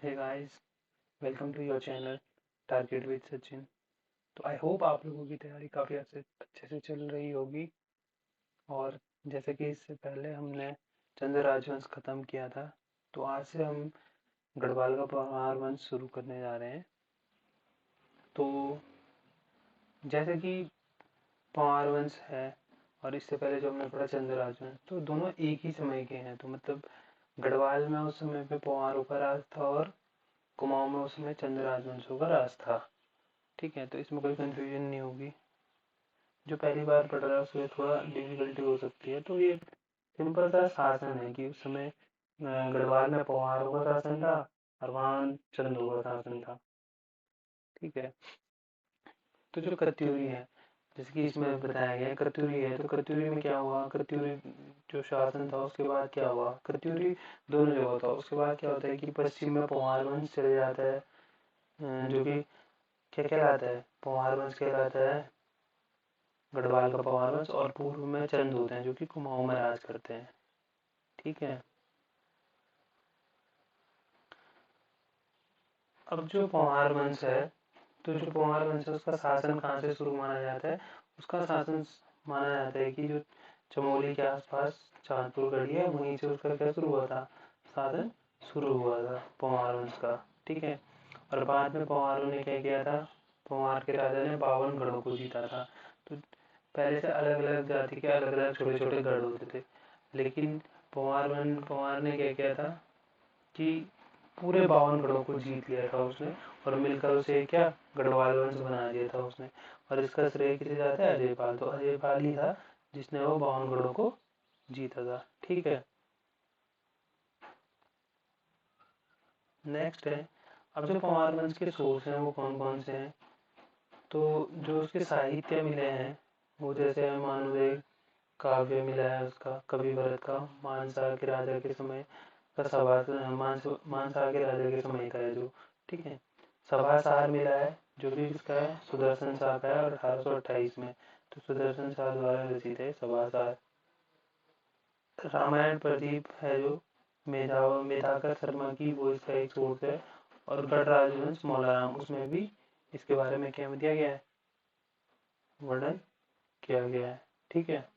Hey guys, welcome to your channel target with Sachin. तो I hope आप लोगों की तैयारी काफ़ी अच्छे से चल रही होगी। और जैसे कि इससे पहले हमने चंद्र राजवंश ख़त्म किया था, तो आज से हम गढ़वाल का पवार वंश शुरू करने जा रहे हैं। तो जैसे कि पवार वंश है और इससे पहले जो हमने पढ़ा चंद्र राजवंश, तो दोनों एक ही समय के हैं। तो मतलब गढ़वाल में उस समय पे पवारों का राज था और कुमाऊं में उस समय चंद्र राजवंशों का राज था। ठीक है, तो इसमें कोई कंफ्यूजन नहीं होगी। जो पहली बार पढ़ रहा है उसमें थोड़ा डिफिकल्टी हो सकती है। तो ये सिंपल सा शासन है कि उस समय गढ़वाल में पवारों का शासन था और वहाँ चंदों का शासन था। ठीक है, तो जो कत्यूरी है, जैसे कि इसमें बताया गया है कत्यूरी है, तो कत्यूरी में क्या हुआ, कत्यूरी जो शासन था उसके बाद क्या हुआ, कत्यूरी दोनों जगह था। उसके बाद क्या होता है कि पश्चिम में पवार वंश चले जाता है, जो कि क्या कहलाता है, पवार वंश कहलाता है, गढ़वाल का पवार वंश। और पूर्व में चंद होते हैं जो कि कुमाऊं में राज करते हैं। ठीक है, अब जो पवार वंश है, तो जो पवार वंश है उसका शासन कहाँ से शुरू माना जाता है, उसका शासन माना जाता है कि जो चमोली के आसपास चांदपुर गढ़ी है, वहीं से उसका क्या शुरू हुआ था, शासन शुरू हुआ था पवार वंश का। ठीक है, और बाद में पवारों ने क्या किया था, पवार के राजा ने 52 गढ़ों को जीता था। तो पहले से अलग अलग जाति के अलग अलग छोटे छोटे गढ़ होते थे, लेकिन पवार ने क्या किया था कि पूरे 52 गढ़ों को जीत लिया था उसने, और मिलकर उसे क्या गढ़वाल वंश बना दिया था उसने। और इसका श्रेय किसे जाता है, अजयपाल। तो अजयपाल ही था जिसने वो 52 गढ़ों को जीता था। ठीक है, नेक्स्ट है, अब जो पवार वंश के सोर्स हैं वो कौन कौन से हैं। तो जो उसके साहित्य मिले हैं वो जैसे मानवेय काव्य मिला है उसका, कवि भरत का मानसा के राजा के समय का सभा, मानसा के राजा के समय का है जो। ठीक है, सभासार मिला है जो भी किसका है, सुदर्शन शाह का है और 1828 में। तो सुदर्शन शाह द्वारा रचित है सभासार। रामायण प्रदीप है जो मेधाकर शर्मा की, वो इसका एक सोर्स है। और गढ़ राजवंश मौलाराम, उसमें भी इसके बारे में क्या दिया गया है, वर्णन किया गया है। ठीक है,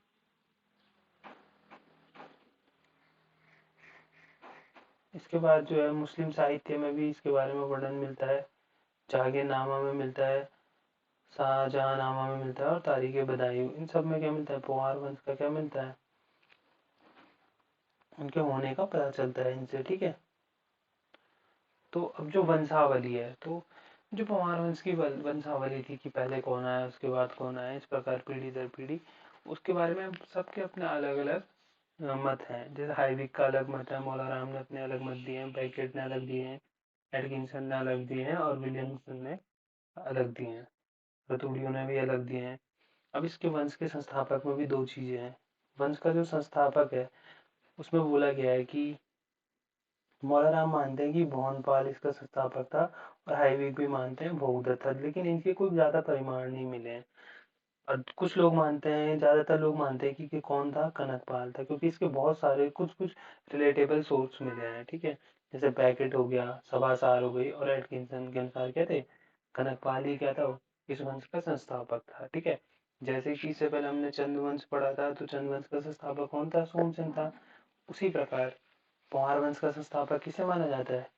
इसके बाद जो है मुस्लिम साहित्य में भी इसके बारे में वर्णन मिलता है। जाहिरनामा में मिलता है, शाहजहांनामा में मिलता है और तारीख बदायूं, इन सब में क्या मिलता है, पवार वंश का क्या मिलता है, उनके होने का पता चलता है इनसे। ठीक है, तो अब जो वंशावली है, तो जो पवार वंश की वंशावली थी कि पहले कौन आया उसके बाद कौन आया, इस प्रकार पीढ़ी दर पीढ़ी, उसके बारे में सबके अपने अलग अलग मत हैं। जैसे हाईविक का अलग मत है, मौलाराम ने अपने अलग मत दिए हैं, ब्रैकेट ने अलग दिए हैं, एडकिंसन ने अलग दिए हैं और विलियमसन ने अलग दिए हैं, रतूड़ियों ने भी अलग दिए हैं। अब इसके वंश के संस्थापक में भी दो चीजें हैं। वंश का जो संस्थापक है उसमें बोला गया है कि मौलाराम मानते हैं कि भोनपाल इसका संस्थापक था, और हाईविक भी मानते हैं भोगदत्त था, लेकिन इनके कोई ज्यादा परिमाण नहीं मिले हैं। और कुछ लोग मानते हैं, ज्यादातर लोग मानते हैं कि कौन था, कनकपाल था, क्योंकि इसके बहुत सारे कुछ कुछ रिलेटेबल सोर्स मिले हैं। ठीक है, जैसे पैकेट हो गया, सभासार हो गई, और एटकिंसन के अनुसार क्या थे, कनकपाल ही क्या था, इस वंश का संस्थापक था। ठीक है, जैसे कि इससे पहले हमने चंद्रवंश पढ़ा था, तो चंद्रवंश का संस्थापक कौन था, सोमचंद था। उसी प्रकार पवार वंश का संस्थापक किसे माना जाता है,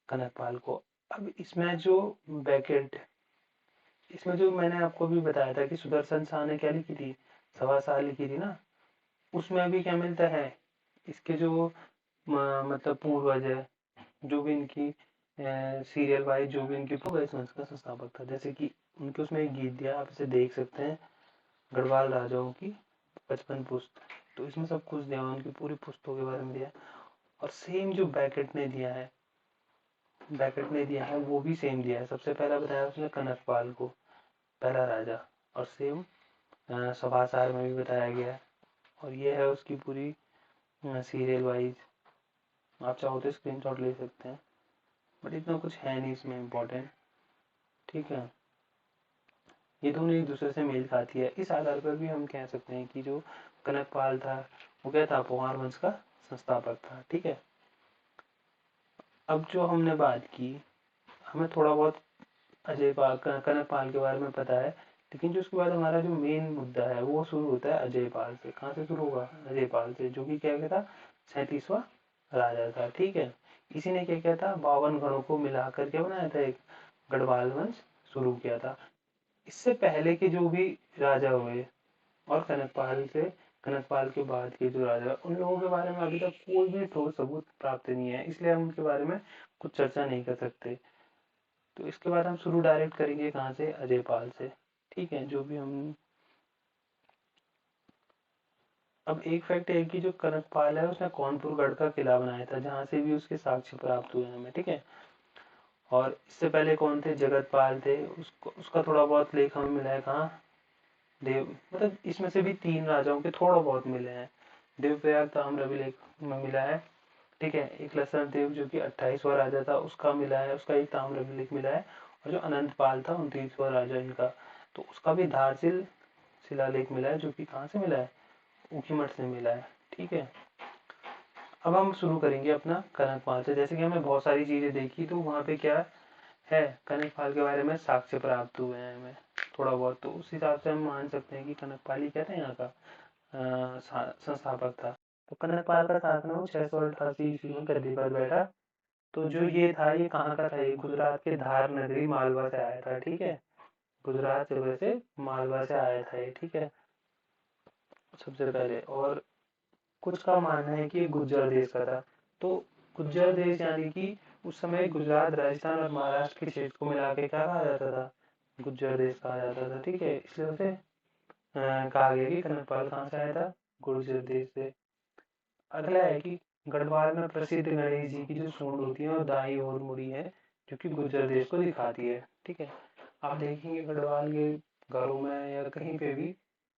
कनकपाल को। अब इसमें जो बैकेट, इसमें जो मैंने आपको भी बताया था कि सुदर्शन शाह ने क्या लिखी थी, सवा साल लिखी थी ना, उसमें भी क्या मिलता है, इसके जो मतलब पूर्वज है, जो भी इनकी सीरियल वाइज जो भी इनकी पूर्व वंश का संस्थापक था, जैसे कि उनके उसमें एक गीत दिया, आप इसे देख सकते हैं, गढ़वाल राजाओं की 55 पुस्त। तो इसमें सब कुछ दिया, उनकी पूरी पुस्तकों के बारे में दिया। और सेम जो बैकेट ने दिया है वो भी सेम दिया है। सबसे पहला बताया उसने कनकपाल को, पहला राजा, और सेम सभासार में भी बताया गया है। और ये है उसकी पूरी सीरियल वाइज, आप चाहो तो स्क्रीनशॉट ले सकते हैं, बट इतना कुछ है नहीं इसमें इम्पोर्टेंट। ठीक है, ये दोनों एक दूसरे से मेल खाती है। इस आधार पर भी हम कह सकते हैं कि जो कनकपाल था वो क्या था, पवार वंश का संस्थापक था। ठीक है, अब जो हमने बात की, हमें थोड़ा बहुत कनक पाल के बारे में पता है, लेकिन जो उसके बाद हमारा जो मेन मुद्दा है वो शुरू होता है अजय पाल से। कहाँ से शुरू होगा? अजय पाल से, जो कि क्या कहता, 37वां राजा था। ठीक है, इसी ने क्या किया था, 52 गणों को मिलाकर क्या बनाया था, एक गढ़वाल वंश शुरू किया था। इससे पहले के जो भी राजा हुए और कनकपाल के बाद के जो राजा, उन लोगों के बारे में अभी तक कोई भी ठोस सबूत प्राप्त नहीं है, इसलिए हम उनके बारे में कुछ चर्चा नहीं कर सकते। तो इसके बाद हम शुरू डायरेक्ट करेंगे कहाँ से, अजय पाल से। ठीक है, जो भी हम, अब एक फैक्ट है कि जो कनकपाल है उसने कौनपुर गढ़ का किला बनाया था, जहाँ से भी उसके साक्ष्य प्राप्त हुए हमें। ठीक है, और इससे पहले कौन थे, जगतपाल थे, उसको उसका थोड़ा बहुत लेख हमें मिला है कहाँ, देव, मतलब इसमें से भी 3 राजाओं के थोड़ा बहुत मिले हैं। देवप्रयाग ताम्र अभिलेख में मिला है। ठीक है, एक लसन देव जो कि 28वां राजा था, उसका मिला है, उसका एक ताम्र अभिलेख मिला है। और जो अनंतपाल था 29वां राजा इनका, तो उसका भी धारशिल शिलालेख मिला है, जो कि कहाँ से मिला है, ऊखीमठ से मिला है। ठीक है, अब हम शुरू करेंगे अपना कनकपाल से। जैसे कि हमने बहुत सारी चीजें देखी, तो वहाँ पे क्या है, कनकपाल के बारे में साक्ष्य प्राप्त हुए हैं हमें थोड़ा बहुत, तो उस हिसाब से हम मान सकते हैं कि कनकपाल ही क्या था, यहाँ का संस्थापक था। तो कनकपाल का शासन वो 688 ईस्वी में गद्दी पर बैठा। तो जो ये था, ये कहाँ का था, ये गुजरात के धार नगरी मालवा से आया था। ठीक है, गुजरात से वैसे मालवा से आया था ये। ठीक है, सबसे पहले, और कुछ का मानना है कि ये गुज्जर देश का था। तो गुज्जर देश यानी कि उस समय गुजरात, राजस्थान और महाराष्ट्र के क्षेत्र को मिला के क्या कहा जाता था, गुज्जर देश कहा जाता था। ठीक है, इसलिए उसे कहा गया कि कनकपाल कहाँ से आया था, गुर्जर देश से। अगला है कि गढ़वाल में प्रसिद्ध गणेश जी की जो सूंड होती है वो दाई ओर मुड़ी है, जो कि गुर्जर देश को दिखाती है। ठीक है, आप देखेंगे गढ़वाल के घरों में या कहीं पे भी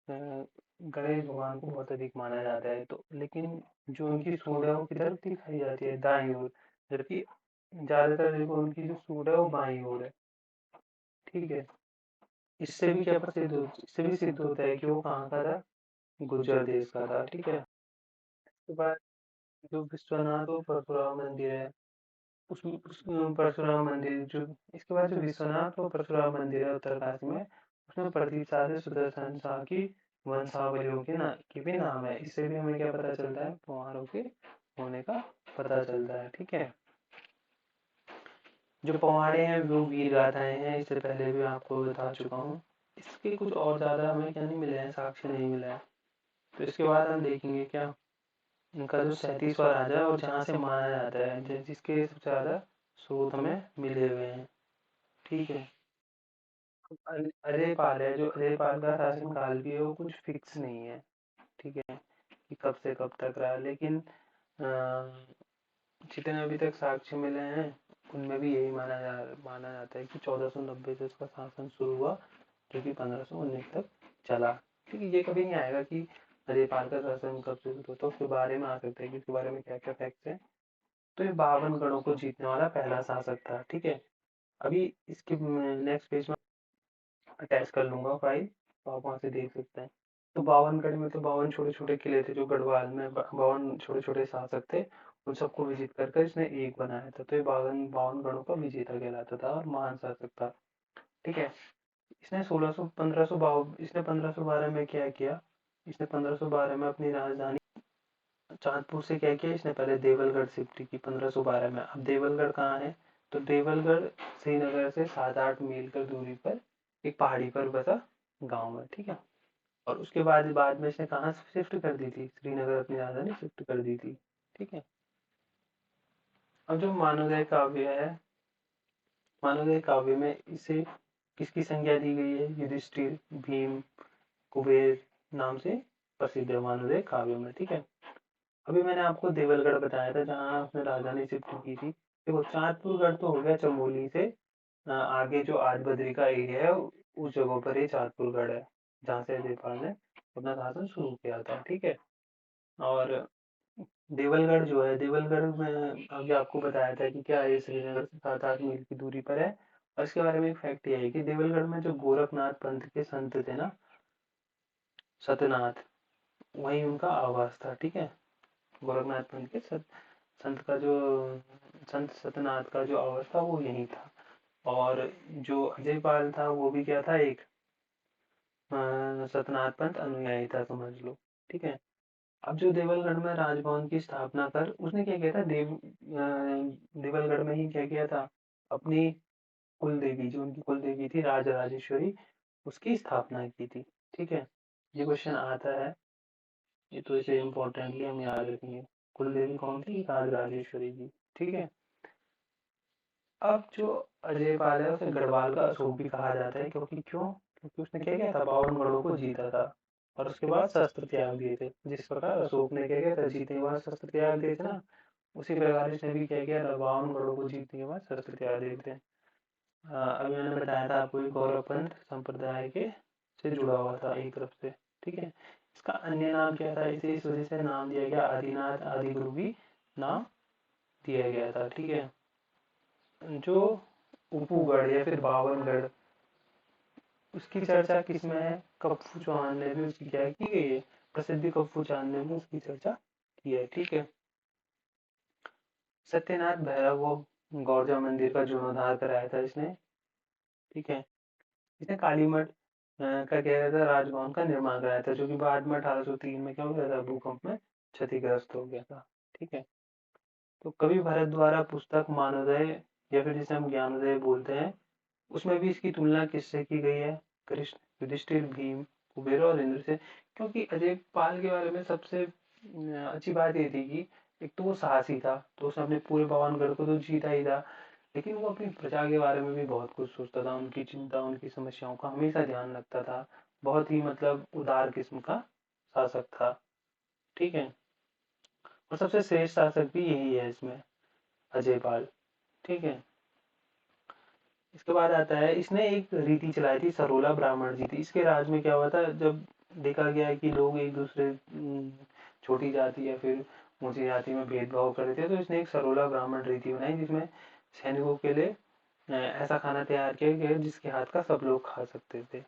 गणेश भगवान को बहुत अधिक माना जाता है। तो लेकिन जो उनकी सूंड है वो किधर दिखाई जाती है, दाई ओर, जबकि ज्यादातर देखो उनकी जो सूंड है वो बाई ओर है। ठीक है, इससे भी सिद्ध होता है कि वो कहाँ का था, गुर्जर देश का था। ठीक है, उसके बाद जो विश्वनाथ और परशुराम मंदिर है, उस परशुराम मंदिर जो, इसके बाद जो विश्वनाथ और परशुराम मंदिर है उत्तरकाशी में, उसमें प्रदीप शाह से सुदर्शन शाह की वंशावलियों के भी नाम है। इससे भी हमें क्या पता चलता है, पवारों के होने का पता चलता है। ठीक है, जो पवाड़े हैं वो वीर गाथाएं हैं, इससे पहले भी आपको बता चुका हूँ। इसके कुछ और ज्यादा हमें क्या नहीं मिले हैं, साक्ष्य नहीं मिला है। तो इसके बाद हम देखेंगे क्या, इनका जो 37वां राजा और जहाँ से माना जाता है, जिसके सबसे ज्यादा स्रोत हमें मिले हुए हैं। ठीक है, अजयपाल है, जो अजयपाल का शासन काल भी है वो कुछ फिक्स नहीं है। ठीक है, कि कब से कब तक रहा, लेकिन जितने अभी तक साक्ष्य मिले हैं उनमें भी यही माना जाता है कि 1490 से उसका शासन शुरू हुआ, जो कि 1519 तक चला। ठीक है, ये कभी नहीं आएगा कि अजयपाल का शासन कब से शुरू होता, उसके बारे में आ सकता है कि उसके बारे में क्या क्या फैक्ट्स हैं। तो ये 52 गढ़ों को जीतने वाला पहला शासक था। ठीक है, अभी इसके नेक्स्ट पेज में अटैच कर लूंगा फाइल, तो आप वहां से देख सकते हैं। तो 52 गढ़ में तो 52 छोटे छोटे किले थे, जो गढ़वाल में 52 छोटे छोटे शासक थे, उन सबको विजित कर कर इसने एक बनाया था। तो ये 52 गढ़ों का विजेता कहलाता था और महान शासक था। ठीक है, इसने 1512 में क्या किया, इसने 1512 में अपनी राजधानी चांदपुर से क्या किया, इसने पहले देवलगढ़ शिफ्ट की 1512 में। अब देवलगढ़ कहाँ है, तो देवलगढ़ श्रीनगर से 7-8 मील की दूरी पर एक पहाड़ी पर बसा गांव है। ठीक है, और उसके बाद में इसने कहाँ शिफ्ट कर दी थी, श्रीनगर अपनी राजधानी शिफ्ट कर दी थी। ठीक है, अब जो मानवोदय काव्य है, मानवोदय काव्य में इसे किसकी संज्ञा दी गई है, युधिष्ठिर, भीम, कुबेर नाम से प्रसिद्ध है मानवोदय काव्य में। ठीक है, अभी मैंने आपको देवलगढ़ बताया था जहाँ उसने राजधानी शिफ्ट की थी। देखो चांदपुरगढ़ तो हो गया चमोली से आगे, जो आज बद्री का एरिया है उस जगह पर ही चांदपुरगढ़ है, जहाँ से जयपाल ने अपना शासन शुरू किया था। ठीक है, और देवलगढ़ जो है, देवलगढ़ में अभी आपको बताया था कि क्या ये श्रीनगर से 7-8 मील की दूरी पर है। और इसके बारे में एक फैक्ट ये है कि देवलगढ़ में जो गोरखनाथ पंथ के संत थे ना, सतनाथ, वही उनका आवास था। ठीक है, गोरखनाथ पंथ के संत का जो संत सत्यनाथ का जो आवास था वो यही था। और जो अजयपाल था वो भी क्या था, एक सत्यनाथ पंथ अनुयायी था, समझ लो। ठीक है। अब जो देवलगढ़ में राजभवन की स्थापना कर उसने क्या किया था, देवलगढ़ में ही क्या किया था, अपनी कुल देवी, जो उनकी कुल देवी थी राज राजेश्वरी, उसकी स्थापना की थी। ठीक है। ये क्वेश्चन आता है, ये तो इसे इम्पोर्टेंटली हम याद रखेंगे। कुल देवी कौन थी, राज राजेश्वरी जी। ठीक है। अब जो अजयपाल है उसे गढ़वाल का अशोक भी कहा जाता है, क्योंकि क्योंकि उसने क्या किया था, 52 गढ़ों को जीता था और उसके बाद शस्त्र त्याग दिए थे। जिस प्रकार अशोक ने क्या किया था, जीतने के बाद शस्त्र त्याग दिए थे ना, उसी प्रकार इसने भी क्या किया था, 52 गढ़ों को जीतने के बाद शस्त्र त्याग दिए थे। अभी मैंने बताया था आपको, गौरव पंथ संप्रदाय के से जुड़ा हुआ था एक तरफ से। ठीक है। इसका अन्य नाम क्या था, इसे इस वजह से नाम दिया गया, आदिनाथ आदि गुरु भी नाम दिया गया था। ठीक है। जो उपूगढ़ या फिर बावनगढ़, उसकी चर्चा किसमें है, कप्पू चौहान ने भी उसकी क्या की गई है, प्रसिद्ध कप्पू चौहान ने भी उसकी चर्चा की है। ठीक है। सत्यनाथ भैरव वो गौरजा मंदिर का जीर्णोद्धार कराया था इसने। ठीक है। इसने कालीमठ का क्या था, राजभवन का निर्माण कराया था, जो कि बाद में 1803 में क्या हो गया था, भूकंप में क्षतिग्रस्त हो गया था। ठीक है। तो कवि भरत द्वारा पुस्तक मानोदय या फिर जिसे हम ज्ञानोदय बोलते हैं, उसमें भी इसकी तुलना किससे की गई है, कृष्ण, युधिष्ठिर, भीम, कुबेर और इंद्र से। क्योंकि अजयपाल के बारे में सबसे अच्छी बात ये थी कि एक तो वो साहसी था, तो उसने अपने पूरे 52 गढ़ को तो जीता ही था, लेकिन वो अपनी प्रजा के बारे में भी बहुत कुछ सोचता था, उनकी चिंता, उनकी समस्याओं का हमेशा ध्यान रखता था। बहुत ही मतलब उदार किस्म का शासक था। ठीक है। और सबसे श्रेष्ठ शासक भी यही है इसमें, अजयपाल। ठीक है। इसके बाद आता है, इसने एक रीति चलाई थी, सरोला ब्राह्मण जी थी। इसके राज में क्या हुआ था, जब देखा गया कि लोग एक दूसरे छोटी जाति या फिर ऊंची जाति में भेदभाव कर रहे थे, तो इसने एक सरोला ब्राह्मण रीति बनाई, जिसमें सैनिकों के लिए ऐसा खाना तैयार किया गया जिसके हाथ का सब लोग खा सकते थे।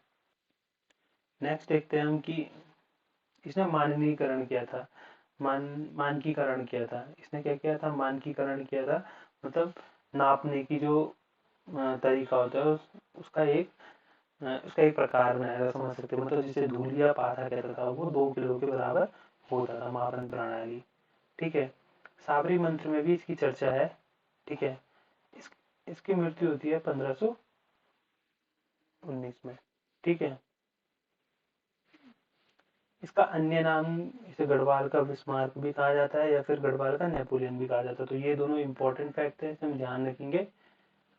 नेक्स्ट देखते हैं हम कि इसने माननीकरण किया था, मानकीकरण किया था। इसने क्या किया था, मानकीकरण किया था, मतलब नापने की जो तरीका होता है उसका एक प्रकार बनाया था, समझ सकते हैं। मतलब जिसे धूल या पाथा कहता था, वो 2 किलो के बराबर होता था, मापन प्रणाली। ठीक है। साबरी मंत्र में भी इसकी चर्चा है। ठीक है। इस, इसकी मृत्यु होती है 1519 में। ठीक है। इसका अन्य नाम, इसे गढ़वाल का बिस्मार्क भी कहा जाता है या फिर गढ़वाल का नेपोलियन भी कहा जाता है। तो ये दोनों इंपॉर्टेंट फैक्ट है, इसे हम ध्यान रखेंगे,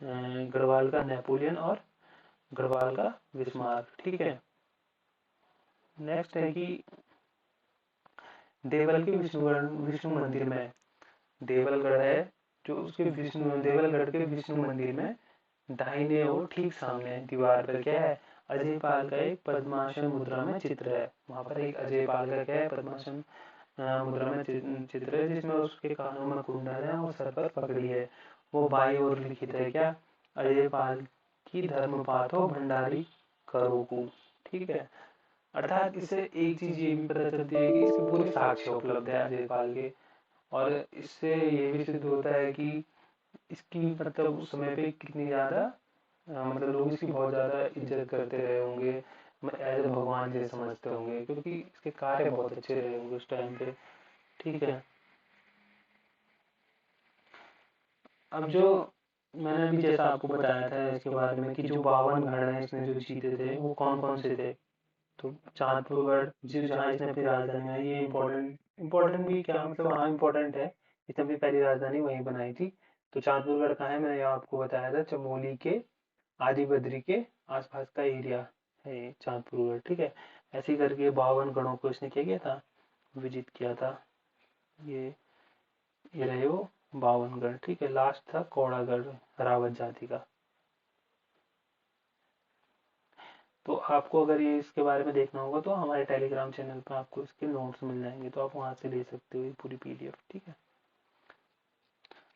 गढ़वाल का नेपोलियन और गढ़वाल का बिस्मार्क। ठीक है। नेक्स्ट है कि देवल के विष्णु मंदिर में, देवलगढ़ है जो, उसके देवलगढ़ के विष्णु मंदिर में दाहिने और ठीक सामने दीवार पर क्या है, अजयपाल का एक पद्मासन मुद्रा में चित्र है। वहां पर एक अजयपाल का क्या है, पद्मासन मुद्रा में चित्र है, जिसमें उसके कानों में कुंडल है और सर पर पगड़ी है। वो बाई ओर लिखित है क्या, अजयपाल की धर्म पाथो भंडारी करोकू। ठीक है। अर्थात इससे एक चीज ये भी पता चलती है कि इसके पूरे साक्ष्य उपलब्ध है अजयपाल के, और इससे ये भी सिद्ध होता है कि इसकी मतलब उस समय पे कितनी ज्यादा मतलब लोग इसकी बहुत ज्यादा इज्जत करते रहे होंगे, एज ए भगवान जैसे समझते होंगे, क्योंकि इसके कार्य बहुत अच्छे रहे होंगे उस टाइम पे। ठीक है। अब जो मैंने अभी जैसा आपको बताया था इसके बारे में कि जो 52 गढ़ हैं इसने जो जीते थे वो कौन कौन से थे, तो चांदपुरगढ़ जो, जहाँ इसने अपनी राजधानी बनाई, ये इम्पोर्टेंट भी क्या मतलब, हाँ इम्पोर्टेंट है, इसने अपनी पहली राजधानी वहीं बनाई थी। तो चांदपुरगढ़ कहाँ है, मैंने यहाँ आपको बताया था, चमोली के आदि बद्री के आसपास का एरिया है ये चांदपुरगढ़। ठीक है। ऐसे ही करके 52 गढ़ों को इसने क्या किया था, विजिट किया था। ये ये रहे वो 52 गढ़। ठीक है। लास्ट था कौड़ागढ़, रावत जाति का। तो आपको अगर ये इसके बारे में देखना होगा तो हमारे टेलीग्राम चैनल पर आपको इसके नोट्स मिल जाएंगे, तो आप वहां से ले सकते हो पूरी पीडीएफ। ठीक है।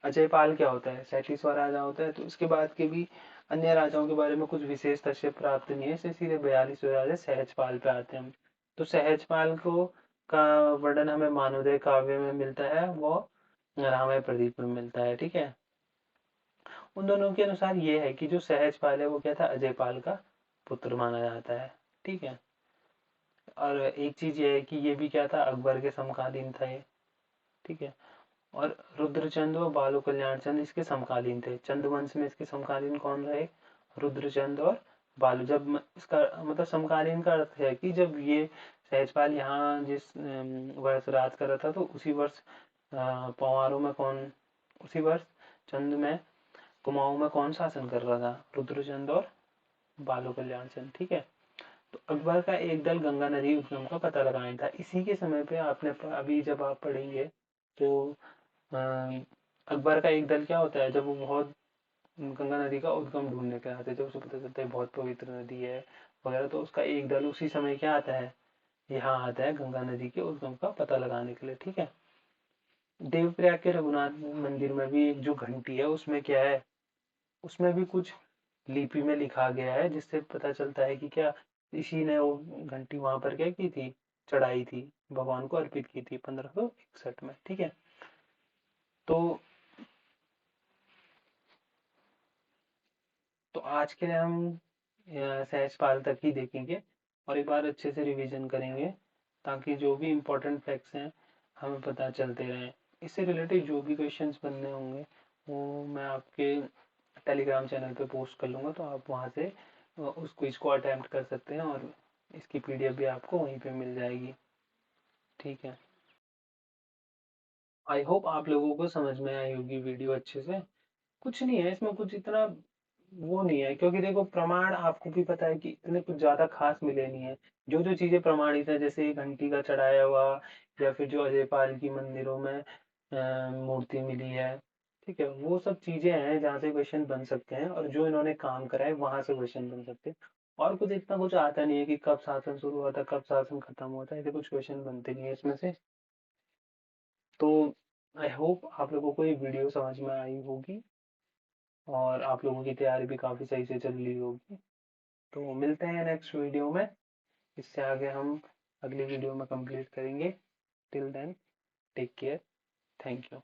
अजयपाल क्या होता है, 37वां राजा होता है। तो इसके बाद के भी अन्य राजाओं के बारे में कुछ विशेष तथ्य प्राप्त नहीं है, इससे सीधे 42वें राजा सहजपाल पे आते हैं। तो सहजपाल को का वर्णन हमें मानवोदय काव्य में मिलता है, वो रामायण प्रदीप में मिलता है। ठीक है। उन दोनों के अनुसार ये है कि जो सहजपाल है वो क्या था, अजयपाल का पुत्र माना जाता है। ठीक है। और एक चीज ये है कि ये भी क्या था, अकबर के समकालीन था ये। ठीक है। और रुद्रचंद और बालो कल्याण चंद इसके समकालीन थे। चंद्रवंश में इसके समकालीन कौन रहे, रुद्रचंद और बालू। जब इसका मतलब समकालीन का अर्थ है कि जब ये सहजपाल यहाँ जिस वर्ष राज कर रहा था, तो उसी वर्ष पंवारों में कौन, उसी वर्ष चंद में कुमाऊं में कौन शासन कर रहा था, रुद्रचंद और बालो कल्याण चंद। ठीक है। तो अकबर का एक दल गंगा नदी उद्गम का पता लगाया था। इसी के समय पे आपने अभी जब आप पढ़ेंगे तो अकबर का एक दल क्या होता है, जब वो बहुत गंगा नदी का उद्गम ढूंढने के आते हैं, जब उसे पता चलता है बहुत पवित्र नदी है वगैरह, तो उसका एक दल उसी समय क्या आता है, यहाँ आता है गंगा नदी के उद्गम का पता लगाने के लिए। ठीक है। देवप्रयाग के रघुनाथ मंदिर में भी एक जो घंटी है उसमें क्या है, उसमें भी कुछ लिपि में लिखा गया है, जिससे पता चलता है कि क्या इसी ने वो घंटी वहां पर क्या की थी, चढ़ाई थी, भगवान को अर्पित की थी 1561 में। ठीक है। तो आज के लिए हम सहजपाल तक ही देखेंगे और एक बार अच्छे से रिवीजन करेंगे, ताकि जो भी इम्पोर्टेंट फैक्ट्स हैं हमें पता चलते रहें। इससे रिलेटेड जो भी क्वेश्चंस बनने होंगे वो मैं आपके टेलीग्राम चैनल पे पोस्ट कर लूँगा, तो आप वहाँ से उस क्विज को अटेम्प्ट कर सकते हैं और इसकी पीडीएफ भी आपको वहीं पे मिल जाएगी। ठीक है। आई होप आप लोगों को समझ में आई होगी वीडियो अच्छे से। कुछ नहीं है इसमें, कुछ इतना वो नहीं है, क्योंकि देखो प्रमाण आपको भी पता है कि इतने कुछ ज्यादा खास मिले नहीं है। जो जो चीजें प्रमाणित है, जैसे घंटी का चढ़ाया हुआ, या फिर जो अजयपाल की मंदिरों में मूर्ति मिली है, ठीक है, वो सब चीजें हैं जहाँ से क्वेश्चन बन सकते हैं, और जो इन्होंने काम करा है वहां से क्वेश्चन बन सकते हैं। और कुछ इतना कुछ आता नहीं है कि कब शासन शुरू हुआ था, कब शासन खत्म हुआ था, ऐसे कुछ क्वेश्चन बनते नहीं है इसमें से। तो आई होप आप लोगों को ये वीडियो समझ में आई होगी और आप लोगों की तैयारी भी काफ़ी सही से चल रही होगी। तो मिलते हैं नेक्स्ट वीडियो में। इससे आगे हम अगली वीडियो में कंप्लीट करेंगे। Till then take care. Thank you.